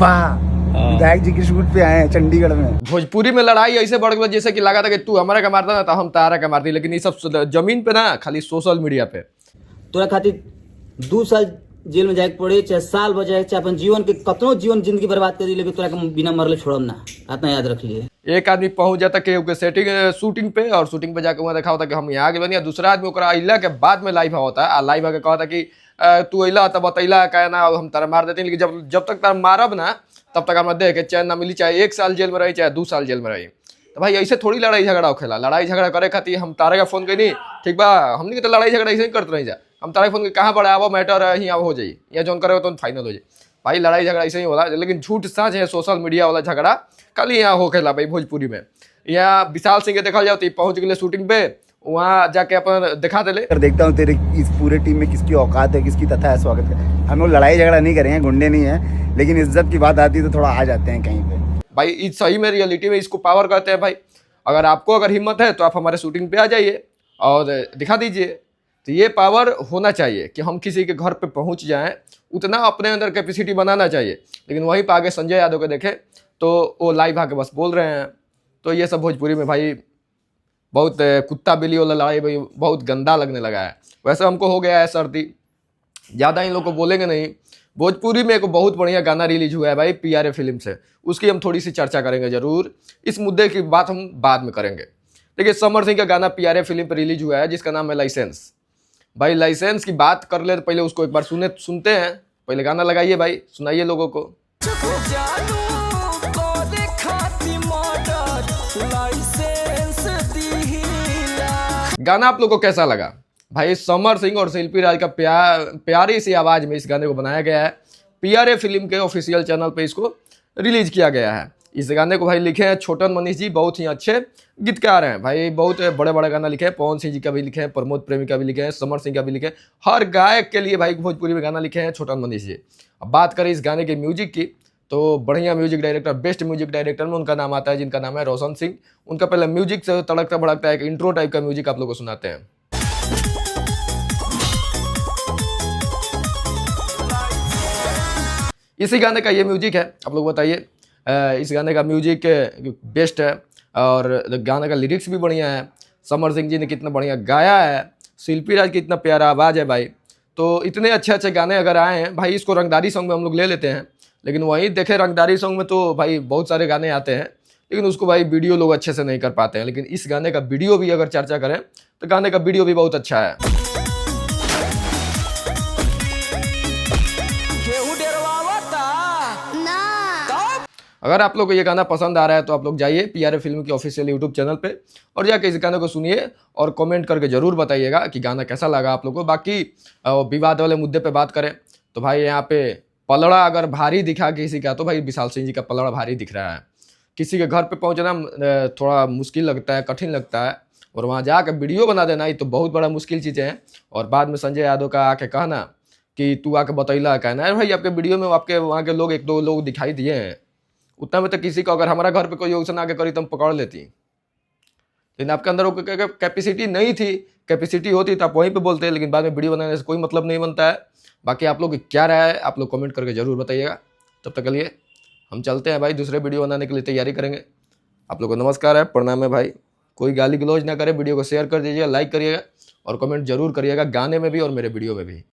वाह, विधायक जी की शूट पे आए हैं चंडीगढ़ में। भोजपुरी में लड़ाई ऐसे बढ़ गई जैसे कि लगा था कि तू हमारा का मारता ना तो हम तारा का मारती, लेकिन ये सब जमीन पे ना, खाली सोशल मीडिया पे। तोरा खातिर 2 साल जेल में जाके पड़े, चाहे साल बजाए, चाहे अपन जीवन के कतनो जीवन जिंदगी बर्बाद कर दी, लेकिन तोरा के बिना मरले छोड़म ना। इतना याद रख लिए। एक आदमी पहुंच जाता के सेटिंग शूटिंग पे, और शूटिंग पे जाकर वहाँ देखा होता कि हम यहाँ आगे बनिया, दूसरा आदमी ओकरा अइला के बाद में लाइव होता है, लाइव आके कहा था कि तू अइला तब बतैला का ना हम तारा मार देते हैं, लेकिन जब तक तारा मारब ना तब तक हमरा देख के चैन ना मिली, चाहे 1 साल जेल में रही चाहे 2 साल जेल में रही। तो भाई ऐसे थोड़ी लड़ाई झगड़ा होखेला। लड़ाई झगड़ा करे खातिर हम तारे का फोन करी, ठीक बा, हमने तो लड़ाई झगड़ा ऐसे ही करते रही जा। हम तारे फोन के कहाँ बड़ा आवो मैटर ही हो जाई, या जोन करे तो फाइनल हो जाए। भाई लड़ाई झगड़ा ऐसे ही होला, लेकिन झूठ सच है सोशल मीडिया वाला झगड़ा कल यहाँ होखेला भाई भोजपुरी में। यहाँ विशाल सिंह के देखा जाओ तो पहुंच गए शूटिंग पे, वहाँ जाके अपन दिखा दे। देखता हूँ तेरे इस पूरे टीम में किसकी औकात है, किसकी तथा है स्वागत का। हम लोग लड़ाई झगड़ा नहीं करें, गुंडे नहीं है, लेकिन इज्जत की बात आती है तो थोड़ा आ जाते हैं कहीं पे। भाई इस सही में रियलिटी में इसको पावर कहते हैं भाई। अगर आपको हिम्मत है तो आप हमारे शूटिंग पे आ जाइए और दिखा दीजिए। तो ये पावर होना चाहिए कि हम किसी के घर पे पहुंच जाएं, उतना अपने अंदर कैपेसिटी बनाना चाहिए। लेकिन वहीं पर आगे संजय यादव को देखें तो वो लाइव आके बस बोल रहे हैं। तो ये सब भोजपुरी में भाई बहुत कुत्ता बिल्ली वाला लड़ाई भाई बहुत गंदा लगने लगा है। वैसे हमको हो गया है सर्दी, ज़्यादा इन लोग को बोलेंगे नहीं। भोजपुरी में एक बहुत बढ़िया गाना रिलीज हुआ है भाई PRA फिल्म से, उसकी हम थोड़ी सी चर्चा करेंगे जरूर। इस मुद्दे की बात हम बाद में करेंगे। देखिए समर सिंह का गाना PRA फिल्म पर रिलीज हुआ है जिसका नाम है लाइसेंस। भाई लाइसेंस की बात कर ले तो पहले उसको एक बार सुनते हैं। पहले गाना लगाइए भाई, सुनाइए लोगों को। गाना आप लोग को कैसा लगा? भाई समर सिंह और शिल्पी राज का प्यारी सी आवाज में इस गाने को बनाया गया है। PRA फिल्म के ऑफिशियल चैनल पे इसको रिलीज किया गया है। इस गाने को भाई लिखे हैं छोटन मनीष जी, बहुत ही अच्छे गीतकार हैं भाई, बहुत बड़े बड़े गाना लिखे हैं। पवन सिंह जी का भी लिखे हैं, प्रमोद प्रेमी का भी लिखे हैं, समर सिंह का भी लिखे हैं। हर गायक के लिए भाई भोजपुरी में गाना लिखे हैं छोटन मनीष जी। अब बात करें इस गाने के म्यूजिक की तो बढ़िया music director, best music director में उनका नाम आता है, जिनका नाम है रोशन सिंह। उनका पहले म्यूजिक से तड़कता भड़कता एक इंट्रो टाइप का म्यूजिक आप लोग को सुनाते हैं। इसी गाने का ये म्यूजिक है, आप लोग बताइए। इस गाने का म्यूजिक बेस्ट है और गाने का लिरिक्स भी बढ़िया है। समर सिंह जी ने कितना बढ़िया गाया है, शिल्पी राज की इतना प्यारा आवाज़ है भाई। तो इतने अच्छे अच्छे गाने अगर आए हैं भाई, इसको रंगदारी सॉन्ग में हम लोग ले लेते हैं। लेकिन वहीं देखें रंगदारी सॉन्ग में तो भाई बहुत सारे गाने आते हैं, लेकिन उसको भाई वीडियो लोग अच्छे से नहीं कर पाते हैं। लेकिन इस गाने का वीडियो भी अगर चर्चा करें तो गाने का वीडियो भी बहुत अच्छा है। अगर आप लोग को ये गाना पसंद आ रहा है तो आप लोग जाइए PRA फिल्म की ऑफिशियल यूट्यूब चैनल पे और जाके इस गाने को सुनिए और कमेंट करके ज़रूर बताइएगा कि गाना कैसा लगा आप लोग को। बाकी विवाद वाले मुद्दे पे बात करें तो भाई यहाँ पे पलड़ा अगर भारी दिखा किसी का तो भाई विशाल सिंह जी का पलड़ा भारी दिख रहा है। किसी के घर पर पहुँचना थोड़ा मुश्किल लगता है, कठिन लगता है, और वहाँ जाकर वीडियो बना देना ये तो बहुत बड़ा मुश्किल चीज़ें हैं। और बाद में संजय यादव का आके कहना कि तू आके बतैला कहना है भाई, आपके वीडियो में आपके वहाँ के लोग 1-2 लोग दिखाई दिए हैं, उतना में तो किसी को अगर हमारा घर पे कोई ऑक्शन आके करी तो हम पकड़ लेती। लेकिन आपके अंदर वो कैपेसिटी नहीं थी, कैपेसिटी होती तो आप वहीं पे बोलते, लेकिन बाद में वीडियो बनाने से कोई मतलब नहीं बनता है। बाकी आप लोग क्या राय है आप लोग कमेंट करके ज़रूर बताइएगा। तब तक के लिए हम चलते हैं भाई, दूसरे वीडियो बनाने के लिए तैयारी करेंगे। आप लोग को नमस्कार है, प्रणाम है भाई। कोई गाली गलौज ना करे, वीडियो को शेयर कर दीजिएगा, लाइक करिएगा और कमेंट जरूर करिएगा, गाने में भी और मेरे वीडियो में भी।